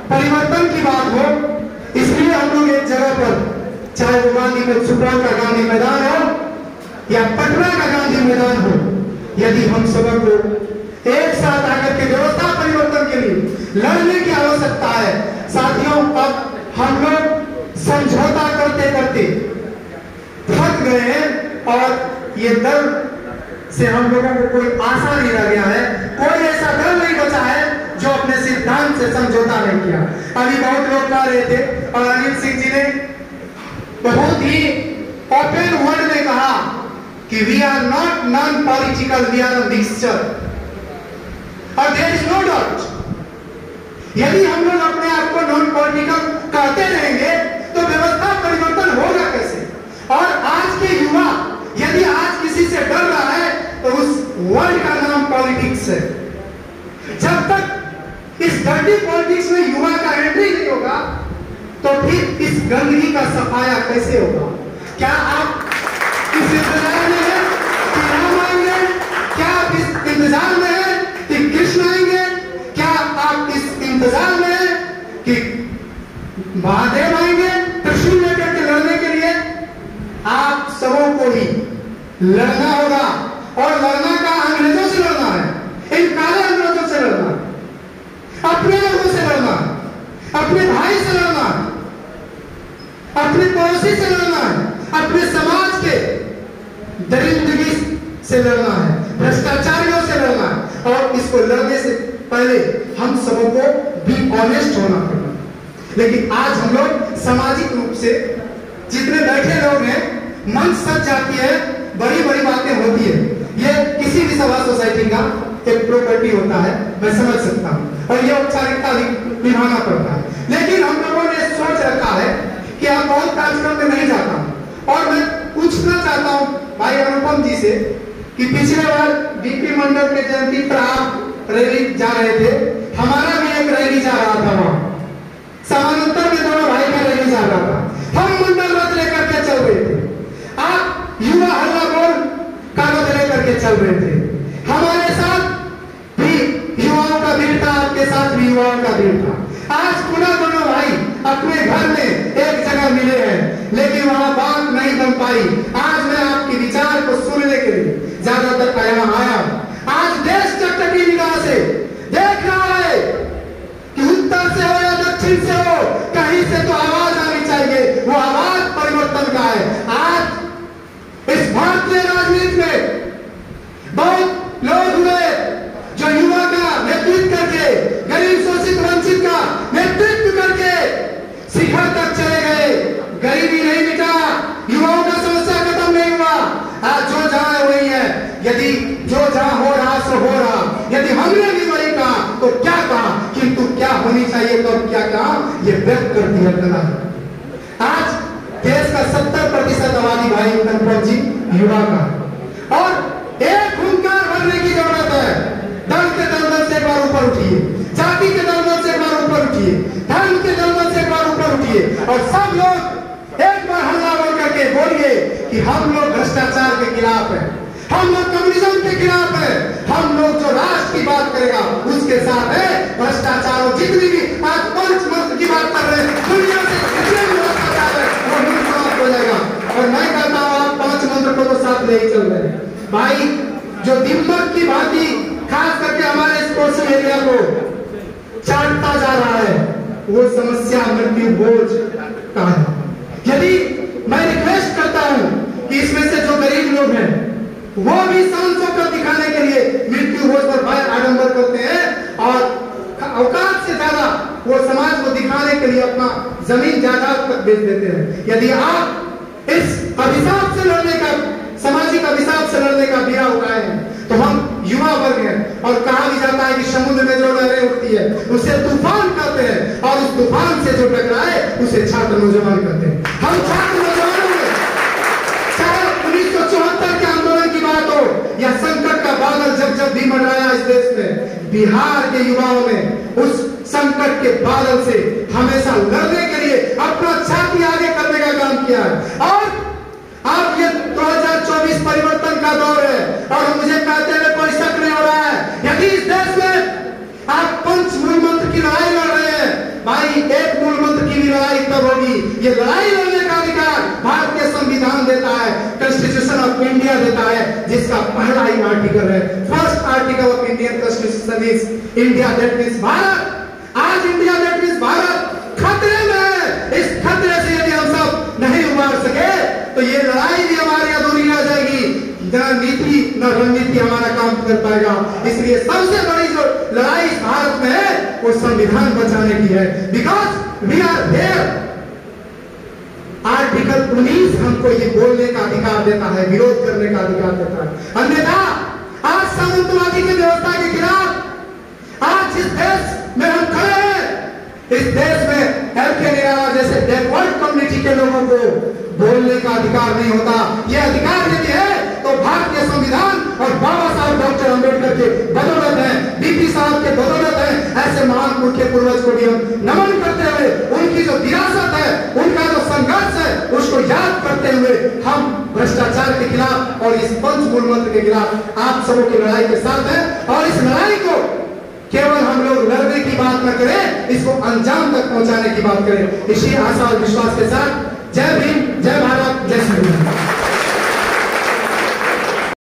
परिवर्तन की बात हो, इसलिए हम लोग एक जगह पर, चाहे वो गांधी में सुपौल का गांधी मैदान हो या पटना का गांधी मैदान हो, यदि हम सबको एक साथ आकर के व्यवस्था परिवर्तन के लिए लड़ने की आवश्यकता है। साथियों, अब हम लोग समझौता करते करते थक गए हैं और ये दल से हम लोगों को कोई आशा नहीं रह गया है। कोई ऐसा दल नहीं बचा है जो अपने सिद्धांत से समझौता नहीं किया। अभी बहुत लोग कह रहे थे और अनिल सिंह जी ने बहुत ही ओपन वर्ड में कहा कि we are not non political, we are a mixture. और देयर इज नो डाउट, यदि हम लोग अपने आप को नॉन पॉलिटिकल कहते रहेंगे तो व्यवस्था परिवर्तन होगा कैसे? और आज के युवा यदि आज किसी से डर रहा है तो उस वर्ड का नाम पॉलिटिक्स है। जब तक इस डर्टी पॉलिटिक्स में युवा का एंट्री नहीं होगा तो फिर इस गंदगी का सफाया कैसे होगा? क्या आप इस इंतजार में हैं कि राम आएंगे? क्या आप इस इंतजार में हैं कि कृष्ण आएंगे? क्या आप इस इंतजार में हैं कि महादेव आएंगे त्रिशूल लेकर के लड़ने के लिए? आप सबों को ही लड़ना होगा और लड़ना का अंग्रेजों से लड़ना है, इन काले अंग्रेजों से लड़ना, अपने लोगों से लड़ना, अपने भाई से लड़ना, अपने पड़ोसी से लड़ना है, अपने समाज के दरिंदगी से लड़ना है, भ्रष्टाचारियों से लड़ना है। और इसको लड़ने से पहले हम सबों को भी ऑनेस्ट होना पड़ेगा। लेकिन आज हम लोग सामाजिक रूप से जितने बैठे लोग हैं, मन सज जाती है, बड़ी बड़ी बातें होती है। ये किसी भी सभा सोसाइटी का एक प्रॉपर्टी होता है, मैं समझ सकता हूँ, और ये औपचारिकता निभाना पड़ता है। लेकिन हम लोगों ने सोच रखा है कि आप बहुत कार्यक्रम में नहीं जाता हूँ। और मैं पूछना चाहता हूँ भाई अनुपम जी से कि पिछले बार बीपी मंडल के जयंती पर आप रैली जा रहे थे, हमारा भी एक रैली जा रहा था वहां, समानांतर में दोनों भाई का रैली जा रहा था। हम मंडल रथ लेकर के चल रहे थे, आप युवा हल्ला बोल कागज लेकर के चल रहे थे। हमारे साथ भी युवाओं का भीड़ था, आपके साथ भी युवाओं का भीड़ था। आज पुनः दोनों भाई अपने घर में एक जगह मिले हैं, लेकिन वहां बात नहीं बन पाई। आज मैं आपके विचार को सुनने के लिए ज्यादातर यहाँ आया। आज देश चटकी निगाह से देख रहा है कि उत्तर से हो या दक्षिण से हो, कहीं से तो आवाज आनी चाहिए। वो आवाज परिवर्तन का है। आज इस भारतीय राजनीति में बहुत लोग हुए जो युवा का नेतृत्व करके, गरीब शोषित वंचित का नेतृत्व करके शिखर तक चले गए। गरीबी नहीं मिटा, युवाओं का समस्या खत्म नहीं हुआ। आज जो जहां वही है, यदि जो जहां हो रहा सो हो रहा। यदि हमने भी वही कहा तो क्या कहा, किंतु क्या होनी चाहिए तो क्या कहा, ये व्यक्त कर दिया गया। आज देश का 70% आबादी भाई अनुपम जी युवा का, और एक हुंकार भरने की जरूरत है। दल के दलदल से एक बार ऊपर उठिए, जाति के दलदल से एक बार ऊपर उठिए, धर्म के दलदल से एक बार ऊपर उठिए और सब लोग एक बार हल्ला बोल करके बोलिए कि हम लोग भ्रष्टाचार के खिलाफ हैं, हम लोग कम्युनिज्म के खिलाफ है, हम लोग जो राष्ट्र की बात करेगा उसके साथ है। भ्रष्टाचार और जितनी भी आज पंचमंत्र की बात कर रहे हैं, दुनिया से जितने भी भ्रष्टाचार है वो मुक्त समाप्त हो जाएगा। और मैं कहता हूँ आप पांच मंत्र को तो साथ ले ही चल रहे हैं भाई। जो दिम्मक की भांति खास करके हमारे इस कोस्टल एरिया को चाटता जा रहा है, वो समस्या मृत्यु बोझ का है। यदि मैं रिक्वेस्ट करता हूं कि इसमें से जो गरीब लोग हैं वो भी सांसों को दिखाने के लिए मृत्यु बोझ पर भय आडंबर करते हैं और औकात से ज्यादा वो समाज को दिखाने के लिए अपना जमीन जायदाद तक बेच देते हैं। यदि आप इस अभिशाप से लड़ने का, सामाजिक अभिशाप से लड़ने का बीड़ा उठाए हैं तो हम युवा वर्ग हैं। और कहा भी जाता है कि समुद्र में जो लहरें उठती है उसे तूफान कहते हैं, और उस तूफान से जो टकराए उसे छात्र नौजवान कहते हैं। हम छात्र नौजवानों में, चाहे 1974 के आंदोलन की बात हो या संकट का बादल जब जब भी मंडराया इस देश में, बिहार के युवाओं ने उस संकट के बादल से हमेशा लड़ने के लिए अपना छाती आगे करने का काम किया है। और अब ये 2024 परिवर्तन का दौर है और मुझे कहते हुए कोई शक नहीं हो रहा है। यदि इस देश में आप पंच मूल मंत्र की लड़ाई लड़ रहे हैं भाई, ये लड़ाई लड़ने का अधिकार भारतीय संविधान देता है, कॉन्स्टिट्यूशन ऑफ इंडिया देता है, जिसका पहला ही आर्टिकल है, first article of Indian constitution is India, that means Bharat. आज इंडिया दैट मींस भारत खतरे में है। इस खतरे से यदि हम सब नहीं उबार सके तो ये लड़ाई भी हमारी अधूरी रह जाएगी, न नीति न रणनीति हमारा काम कर पाएगा। इसलिए सबसे बड़ी जो लड़ाई भारत में है वो संविधान बचाने की है, because we are there. Article 19 हमको ये बोलने का अधिकार देता है, विरोध करने का अधिकार देता है। अन्यथा आज सामंतवादी की व्यवस्था के खिलाफ आज जिस देश में हम खड़े हैं, इस देश में एलके निराला जैसे बैकवर्ड कम्युनिटी के लोगों को बोलने का अधिकार नहीं होता। यह अधिकार यदि है तो भारतीय संविधान और बाबा साहब डॉक्टर अंबेडकर के बदौलत है, बीपी साहब के बदौलत है। ऐसे महान मुख्य पूर्वज को भी हम नमन करते हुए, उनकी जो विरासत है, उनका जो संघर्ष है, उसको याद करते हुए हम भ्रष्टाचार के खिलाफ और इस पंच मूल मंत्र के खिलाफ आप सबों की लड़ाई के साथ हैं। और इस लड़ाई को केवल हम लोग लड़ने की बात न करें, इसको अंजाम तक पहुंचाने की बात करें। इसी आशा और विश्वास के साथ जय भीम, जय भारत, जय संविधान।